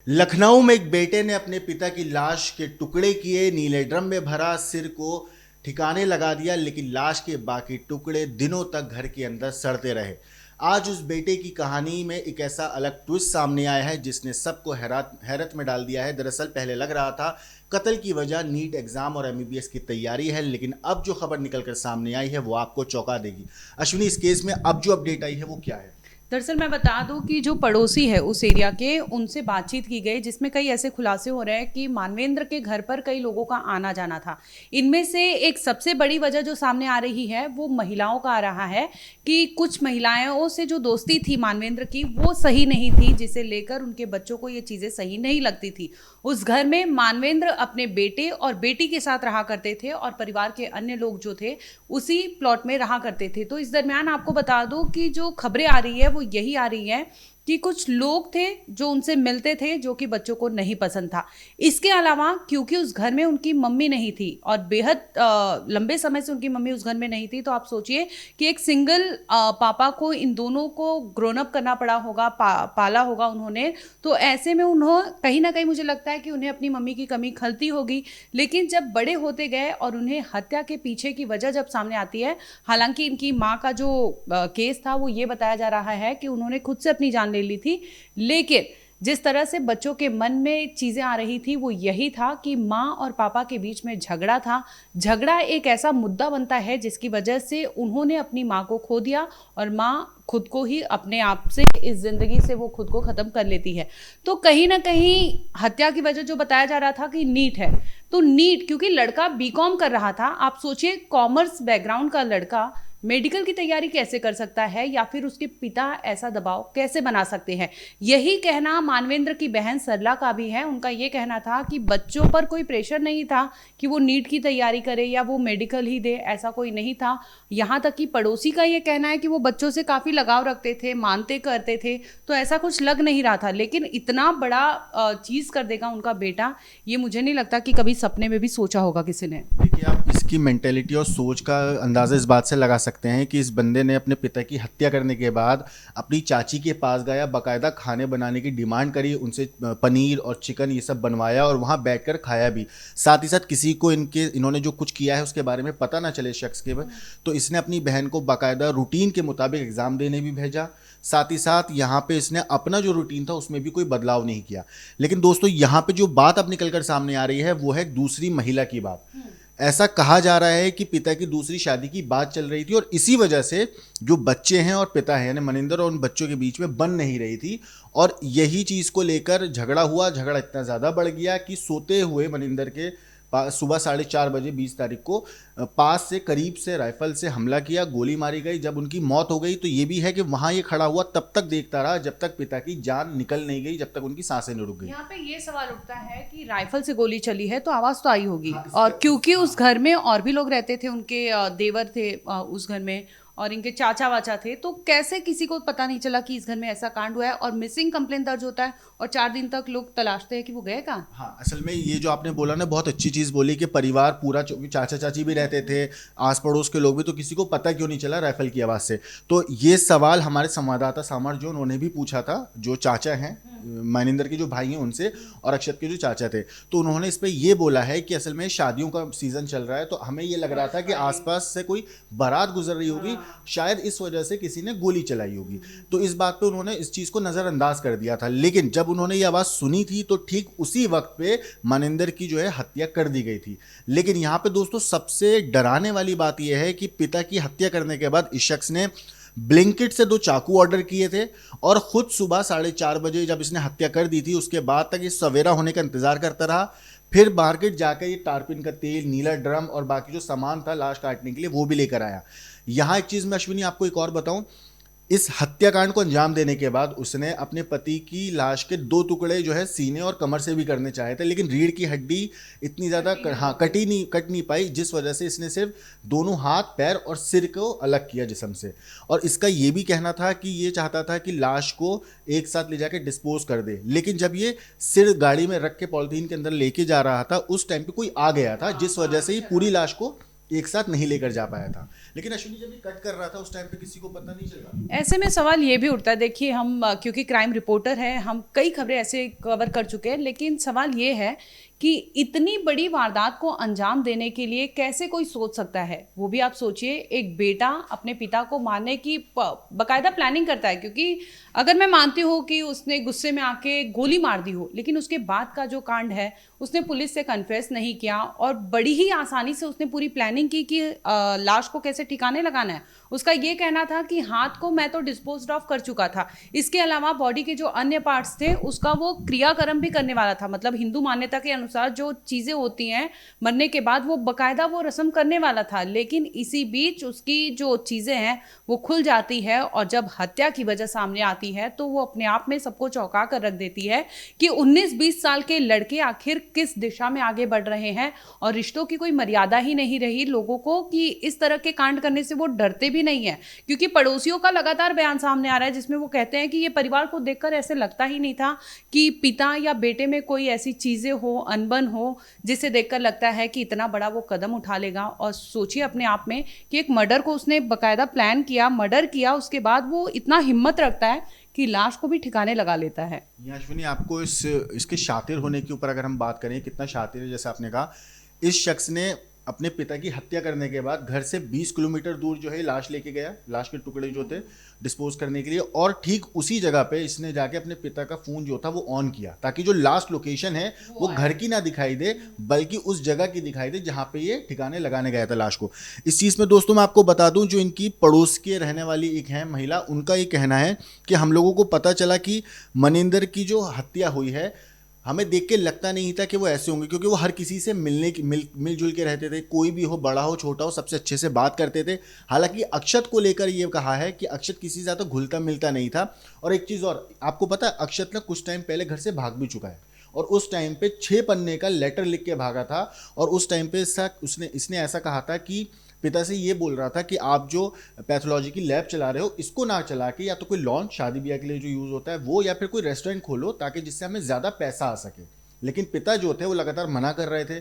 लखनऊ में एक बेटे ने अपने पिता की लाश के टुकड़े किए, नीले ड्रम में भरा, सिर को ठिकाने लगा दिया, लेकिन लाश के बाकी टुकड़े दिनों तक घर के अंदर सड़ते रहे। आज उस बेटे की कहानी में एक ऐसा अलग ट्विस्ट सामने आया है जिसने सबको हैरत में डाल दिया है। दरअसल पहले लग रहा था कत्ल की वजह नीट एग्जाम और एमबीबीएस की तैयारी है, लेकिन अब जो खबर निकलकर सामने आई है वो आपको चौंका देगी। अश्विनी, इस केस में अब जो अपडेट आई है वो क्या है? दरअसल मैं बता दूं कि जो पड़ोसी है उस एरिया के, उनसे बातचीत की गई जिसमें कई ऐसे खुलासे हो रहे हैं कि मानवेंद्र के घर पर कई लोगों का आना जाना था। इनमें से एक सबसे बड़ी वजह जो सामने आ रही है वो महिलाओं का आ रहा है कि कुछ महिलाओं से जो दोस्ती थी मानवेंद्र की वो सही नहीं थी, जिसे लेकर उनके बच्चों को ये चीज़ें सही नहीं लगती थी। उस घर में मानवेंद्र अपने बेटे और बेटी के साथ रहा करते थे और परिवार के अन्य लोग जो थे उसी प्लॉट में रहा करते थे। तो इस दरमियान आपको बता दूं कि जो खबरें आ रही है वो यही आ रही है कि कुछ लोग थे जो उनसे मिलते थे जो कि बच्चों को नहीं पसंद था। इसके अलावा क्योंकि उस घर में उनकी मम्मी नहीं थी और बेहद लंबे समय से उनकी मम्मी उस घर में नहीं थी, तो आप सोचिए कि एक सिंगल पापा को इन दोनों को ग्रोन अप करना पड़ा होगा, पाला होगा उन्होंने। तो ऐसे में उन्होंने कहीं ना कहीं मुझे लगता है कि उन्हें अपनी मम्मी की कमी खलती होगी। लेकिन जब बड़े होते गए और उन्हें हत्या के पीछे की वजह जब सामने आती है, हालांकि इनकी माँ का जो केस था वो ये बताया जा रहा है कि उन्होंने खुद से अपनी जान ले ली थी, लेकिन जिस तरह से बच्चों के मन में चीजें आ रही थी वो यही था कि माँ और पापा के बीच में झगड़ा था। झगड़ा एक ऐसा मुद्दा बनता है जिसकी वजह से उन्होंने अपनी माँ को खो दिया और माँ खुद को ही अपने आप से इस जिंदगी से वो खुद को खत्म कर लेती है। तो कहीं ना कहीं हत्या की वजह जो बताया जा रहा था कि नीट है, तो नीट क्योंकि लड़का बीकॉम कर रहा था, आप सोचिए कॉमर्स बैकग्राउंड का लड़का मेडिकल की तैयारी कैसे कर सकता है, या फिर उसके पिता ऐसा दबाव कैसे बना सकते हैं। यही कहना मानवेंद्र की बहन सरला का भी है। उनका ये कहना था कि बच्चों पर कोई प्रेशर नहीं था कि वो नीट की तैयारी करे या वो मेडिकल ही दे, ऐसा कोई नहीं था। यहाँ तक कि पड़ोसी का ये कहना है कि वो बच्चों से काफ़ी लगाव रखते थे, मानते करते थे, तो ऐसा कुछ लग नहीं रहा था। लेकिन इतना बड़ा चीज़ कर देगा उनका बेटा, ये मुझे नहीं लगता कि कभी सपने में भी सोचा होगा किसी ने। देखिए, आप इसकी मेंटेलिटी और सोच का अंदाज़ा इस बात से लगा सकते हैं कि इस बंदे ने अपने पिता की हत्या करने के बाद अपनी चाची के पास गया, बाकायदा खाने बनाने की डिमांड करी, उनसे पनीर और चिकन ये सब बनवाया और वहाँ बैठकर खाया भी। साथ ही साथ किसी को इन्होंने जो कुछ किया है उसके बारे में पता ना चले शख्स के। तो इसने अपनी बहन को बाकायदा रूटीन के मुताबिक एग्ज़ाम देने भी भेजा। साथ ही साथ यहाँ पे इसने अपना जो रूटीन था उसमें भी कोई बदलाव नहीं किया। लेकिन दोस्तों, यहाँ पे जो बात अब निकल कर सामने आ रही है वो है दूसरी महिला की बात। ऐसा कहा जा रहा है कि पिता की दूसरी शादी की बात चल रही थी और इसी वजह से जो बच्चे हैं और पिता है यानी मनिंदर और उन बच्चों के बीच में बन नहीं रही थी, और यही चीज़ को लेकर झगड़ा हुआ। झगड़ा इतना ज़्यादा बढ़ गया कि सोते हुए मनिंदर के सुबह 4:30 बजे 20 तारीख को पास से करीब से राइफल से हमला किया, गोली मारी गई। जब उनकी मौत हो गई तो ये भी है कि वहाँ ये खड़ा हुआ तब तक देखता रहा जब तक पिता की जान निकल नहीं गई, जब तक उनकी सांसें नहीं रुक गई। यहाँ पे ये सवाल उठता है कि राइफल से गोली चली है तो आवाज तो आई होगी। हाँ, और क्योंकि उस घर में और भी लोग रहते थे, उनके देवर थे उस घर में और इनके चाचा वाचा थे, तो कैसे किसी को पता नहीं चला कि इस घर में ऐसा कांड हुआ है। और मिसिंग कंप्लेंट दर्ज होता है और 4 दिन तक लोग तलाशते हैं कि वो गए कहाँ। हाँ, असल में ये जो आपने बोला ना, बहुत अच्छी चीज़ बोली कि परिवार पूरा, चाचा चाची भी रहते थे, आस पड़ोस के लोग भी, तो किसी को पता क्यों नहीं चला राइफल की आवाज़ से। तो ये सवाल हमारे संवाददाता सामर जो उन्होंने भी पूछा था, जो चाचा हैं मानिंदर के जो भाई हैं उनसे, और अक्षत के जो चाचा थे, तो उन्होंने इस पर ये बोला है कि असल में शादियों का सीज़न चल रहा है, तो हमें ये लग रहा था कि आसपास से कोई बारात गुजर रही होगी, शायद इस वजह से किसी ने गोली चलाई होगी। तो इस बात पे उन्होंने इस चीज़ को नज़रअंदाज कर दिया था। लेकिन जब उन्होंने ये आवाज़ सुनी थी तो ठीक उसी वक्त पे मानिंदर की जो है हत्या कर दी गई थी। लेकिन यहाँ पे दोस्तों सबसे डराने वाली बात यह है कि पिता की हत्या करने के बाद इस शख्स ने ब्लिंकिट से 2 चाकू ऑर्डर किए थे और खुद सुबह 4:30 बजे जब इसने हत्या कर दी थी उसके बाद तक ये सवेरा होने का इंतजार करता रहा। फिर मार्केट जाकर ये टारपिन का तेल, नीला ड्रम और बाकी जो सामान था लाश काटने के लिए वो भी लेकर आया। यहाँ एक चीज़ मैं अश्विनी आपको एक और बताऊं, इस हत्याकांड को अंजाम देने के बाद उसने अपने पति की लाश के 2 टुकड़े जो है सीने और कमर से भी करने चाहे थे, लेकिन रीढ़ की हड्डी इतनी ज़्यादा कट नहीं पाई, जिस वजह से इसने सिर्फ दोनों हाथ, पैर और सिर को अलग किया जिस्म से। और इसका ये भी कहना था कि ये चाहता था कि लाश को एक साथ ले जाकर डिस्पोज कर दे। लेकिन जब ये सिर गाड़ी में रख के पॉलिथीन के अंदर लेके जा रहा था उस टाइम पे कोई आ गया था, जिस वजह से ये पूरी लाश को एक साथ नहीं लेकर जा पाया था। लेकिन अश्विनी जब ये कट कर रहा था उस टाइम पे किसी को पता नहीं चला। ऐसे में सवाल ये भी उठता है, देखिए हम क्योंकि क्राइम रिपोर्टर हैं, हम कई खबरें ऐसे कवर कर चुके हैं, लेकिन सवाल ये है कि इतनी बड़ी वारदात को अंजाम देने के लिए कैसे कोई सोच सकता है। वो भी आप सोचिए, एक बेटा अपने पिता को मारने की बाकायदा प्लानिंग करता है, क्योंकि अगर मैं मानती हूँ कि उसने गुस्से में आके गोली मार दी हो, लेकिन उसके बाद का जो कांड है उसने पुलिस से कन्फेस नहीं किया और बड़ी ही आसानी से उसने पूरी प्लानिंग की कि लाश को कैसे ठिकाने लगाना है। उसका ये कहना था कि हाथ को मैं तो डिस्पोज ऑफ कर चुका था, इसके अलावा बॉडी के जो अन्य पार्ट्स थे उसका वो क्रियाकर्म भी करने वाला था। मतलब हिंदू मान्यता के अनुसार जो चीज़ें होती हैं मरने के बाद वो बकायदा वो रस्म करने वाला था, लेकिन इसी बीच उसकी जो चीज़ें हैं वो खुल जाती है और जब हत्या की वजह सामने आती है तो वो अपने आप में सबको चौंका कर रख देती है कि 19-20 साल के लड़के आखिर किस दिशा में आगे बढ़ रहे हैं और रिश्तों की कोई मर्यादा ही नहीं रही लोगों को कि इस तरह के कांड करने से वो डरते भी नहीं है। क्योंकि पड़ोसियों का लगातार बयान सामने आ रहा है जिसमें वो कहते हैं कि ये परिवार को देखकर ऐसे लगता ही नहीं था कि पिता या बेटे में कोई ऐसी चीज़ें हो, अनबन हो, जिसे देखकर लगता है कि इतना बड़ा वो कदम उठा लेगा। और सोचिए अपने आप में कि एक मर्डर को उसने बाकायदा प्लान किया, मर्डर किया, उसके बाद वो इतना हिम्मत रखता है कि लाश को भी ठिकाने लगा लेता है। ये अश्विनी आपको इसके शातिर होने के ऊपर अगर हम बात करें, कितना शातिर है, जैसे आपने कहा इस शख्स ने अपने पिता की हत्या करने के बाद घर से 20 किलोमीटर दूर जो है लाश लेके गया, लाश के टुकड़े जो थे डिस्पोज करने के लिए, और ठीक उसी जगह पे इसने जाके अपने पिता का फ़ोन जो था वो ऑन किया ताकि जो लास्ट लोकेशन है वो घर की ना दिखाई दे बल्कि उस जगह की दिखाई दे जहाँ पे ये ठिकाने लगाने गया था लाश को। इस चीज़ में दोस्तों मैं आपको बता दूं, जो इनकी पड़ोस के रहने वाली एक है महिला, उनका ये कहना है कि हम लोगों को पता चला कि मनिंदर की जो हत्या हुई है हमें देख के लगता नहीं था कि वो ऐसे होंगे, क्योंकि वो हर किसी से मिलजुल के रहते थे, कोई भी हो, बड़ा हो छोटा हो, सबसे अच्छे से बात करते थे। हालांकि अक्षत को लेकर ये कहा है कि अक्षत किसी से ज़्यादा घुलता मिलता नहीं था। और एक चीज़ और आपको पता है, अक्षत ना कुछ टाइम पहले घर से भाग भी चुका है और उस टाइम पे 6 पन्ने का लेटर लिख के भागा था। और उस टाइम पे इसने ऐसा कहा था कि पिता से ये बोल रहा था कि आप जो पैथोलॉजी की लैब चला रहे हो इसको ना चला के या तो कोई लॉन शादी ब्याह के लिए जो यूज़ होता है वो, या फिर कोई रेस्टोरेंट खोलो ताकि जिससे हमें ज़्यादा पैसा आ सके। लेकिन पिता जो थे वो लगातार मना कर रहे थे।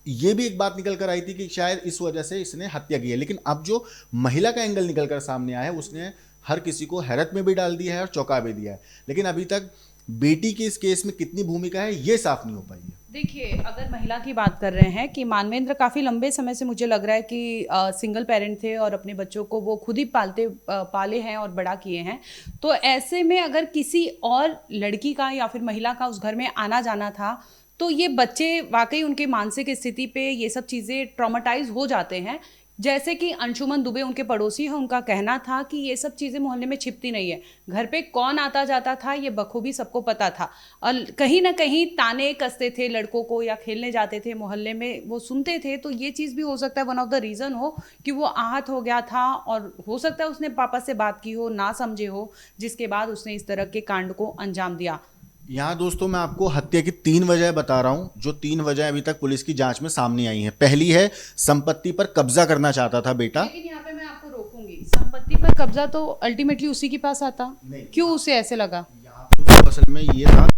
ये भी एक बात निकल कर आई थी कि शायद इस वजह से इसने हत्या की है। लेकिन अब जो महिला का एंगल निकल कर सामने आया है उसने हर किसी को हैरत में भी डाल दिया है और चौंका भी दिया है। लेकिन अभी तक बेटी की इस केस में कितनी भूमिका है ये साफ नहीं हो पाई है। देखिए, अगर महिला की बात कर रहे हैं कि मानवेंद्र काफ़ी लंबे समय से मुझे लग रहा है कि सिंगल पेरेंट थे और अपने बच्चों को वो खुद ही पाले हैं और बड़ा किए हैं, तो ऐसे में अगर किसी और लड़की का या फिर महिला का उस घर में आना जाना था तो ये बच्चे वाकई उनके मानसिक स्थिति पे ये सब चीज़ें ट्रॉमेटाइज हो जाते हैं। जैसे कि अंशुमन दुबे उनके पड़ोसी हैं, उनका कहना था कि ये सब चीज़ें मोहल्ले में छिपती नहीं है, घर पे कौन आता जाता था ये बखूबी सबको पता था और कहीं ना कहीं ताने कसते थे लड़कों को या खेलने जाते थे मोहल्ले में वो सुनते थे। तो ये चीज़ भी हो सकता है वन ऑफ द रीज़न हो कि वो आहत हो गया था और हो सकता है उसने पापा से बात की हो, ना समझे हो, जिसके बाद उसने इस तरह के कांड को अंजाम दिया। यहाँ दोस्तों मैं आपको हत्या की 3 वजह बता रहा हूँ, जो 3 वजह अभी तक पुलिस की जांच में सामने आई हैं। पहली है संपत्ति पर कब्जा करना चाहता था बेटा। लेकिन यहाँ पे मैं आपको रोकूंगी, संपत्ति पर कब्जा तो अल्टीमेटली उसी के पास आता, क्यों उसे ऐसे लगा? यहाँ पे उसको असल में ये था,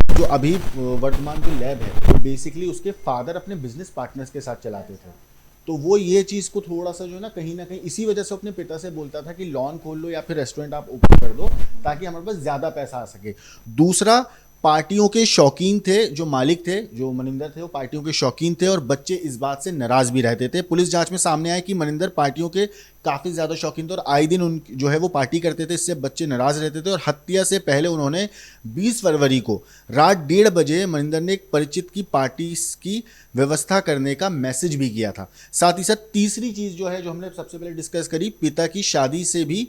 जो अभी वर्तमान जो लैब है वो बेसिकली उसके फादर अपने बिजनेस पार्टनर्स के साथ चलाते थे। तो वो ये चीज़ को थोड़ा सा जो है ना कहीं इसी वजह से अपने पिता से बोलता था कि लॉन खोल लो या फिर रेस्टोरेंट आप ओपन कर दो ताकि हमारे पास ज़्यादा पैसा आ सके। दूसरा, पार्टियों के शौकीन थे, जो मालिक थे, जो मनिंदर थे, वो पार्टियों के शौकीन थे और बच्चे इस बात से नाराज़ भी रहते थे। पुलिस जांच में सामने आया कि मनिंदर पार्टियों के काफ़ी ज़्यादा शौकीन थे और आए दिन उन जो है वो पार्टी करते थे, इससे बच्चे नाराज़ रहते थे। और हत्या से पहले उन्होंने 20 फरवरी को रात 1:30 बजे मनिंदर ने एक परिचित की पार्टी की व्यवस्था करने का मैसेज भी किया था। साथ ही साथ तीसरी चीज़ जो है, जो हमने सबसे पहले डिस्कस करी, पिता की शादी से भी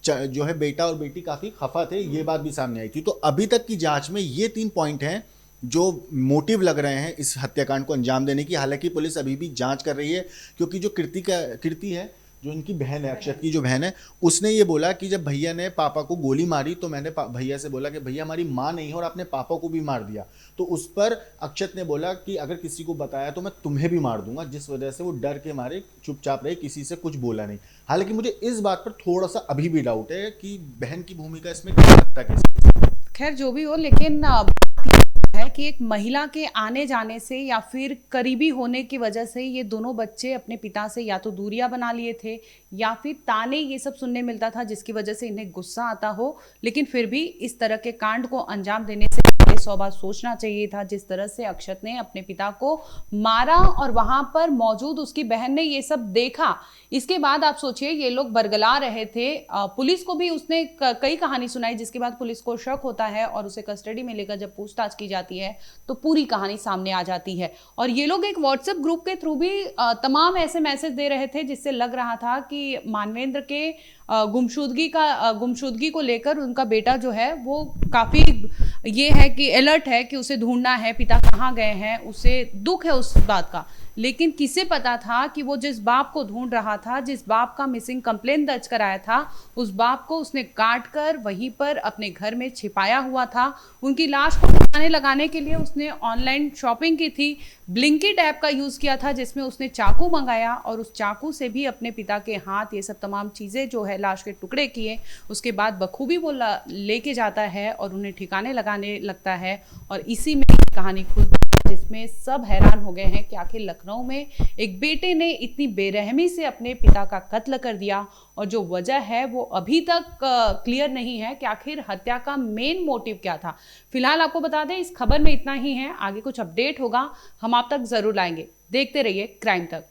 जो है बेटा और बेटी काफ़ी खफा थे, ये बात भी सामने आई थी। तो अभी तक की जांच में ये 3 पॉइंट हैं जो मोटिव लग रहे हैं इस हत्याकांड को अंजाम देने की। हालांकि पुलिस अभी भी जांच कर रही है, क्योंकि जो कीर्ति है, जो इनकी बहन है, अक्षत की जो बहन है, उसने ये बोला कि जब भैया ने पापा को गोली मारी तो मैंने भैया से बोला कि भैया हमारी माँ नहीं है और आपने पापा को भी मार दिया। तो उस पर अक्षत ने बोला कि अगर किसी को बताया तो मैं तुम्हें भी मार दूंगा, जिस वजह से वो डर के मारे चुपचाप रहे, किसी से कुछ बोला नहीं। हालांकि मुझे इस बात पर थोड़ा सा अभी भी डाउट है कि बहन की भूमिका इसमें क्या लगता है। खैर जो भी हो, लेकिन है है कि एक महिला के आने जाने से या फिर करीबी होने की वजह से ये दोनों बच्चे अपने पिता से या तो दूरियां बना लिए थे या फिर ताने ये सब सुनने मिलता था जिसकी वजह से इन्हें गुस्सा आता हो, लेकिन फिर भी इस तरह के कांड को अंजाम देने से पहले 100 बार सोचना चाहिए था। जिस तरह से अक्षत ने अपने पिता को मारा और वहां पर मौजूद उसकी बहन ने ये सब देखा, इसके बाद आप सोचिए ये लोग बरगला रहे थे। पुलिस को भी उसने कई कहानी सुनाई, जिसके बाद पुलिस को शक होता है और उसे कस्टडी में लेकर जब पूछताछ की जाती है तो पूरी कहानी सामने आ जाती है। और ये लोग एक व्हाट्सएप ग्रुप के थ्रू भी तमाम ऐसे मैसेज दे रहे थे जिससे लग रहा था कि मानवेंद्र के गुमशुदगी को लेकर उनका बेटा जो है वो काफी ये है कि अलर्ट है कि उसे ढूंढना है, पिता कहाँ गए हैं, उसे दुख है उस बात का। लेकिन किसे पता था कि वो जिस बाप को ढूंढ रहा था, जिस बाप का मिसिंग कंप्लेन दर्ज कराया था, उस बाप को उसने काट कर वहीं पर अपने घर में छिपाया हुआ था। उनकी लाश को ठिकाने लगाने के लिए उसने ऑनलाइन शॉपिंग की थी, ब्लिंकिट ऐप का यूज किया था जिसमें उसने चाकू मंगाया और उस चाकू से भी अपने पिता के हाथ, ये सब तमाम चीजें जो है लाश के टुकड़े किए। उसके बाद बखूबी वो लेके जाता है और उन्हें ठिकाने लगाने लगता है। और इसी में कहानी खुलती है जिसमें सब हैरान हो गए हैं कि आखिर लखनऊ में एक बेटे ने इतनी बेरहमी से अपने पिता का कत्ल कर दिया और जो वजह है वो अभी तक क्लियर नहीं है कि आखिर हत्या का मेन मोटिव क्या था। फिलहाल आपको बता दें इस खबर में इतना ही है, आगे कुछ अपडेट होगा हम आप तक जरूर लाएंगे। देखते रहिए क्राइम तक।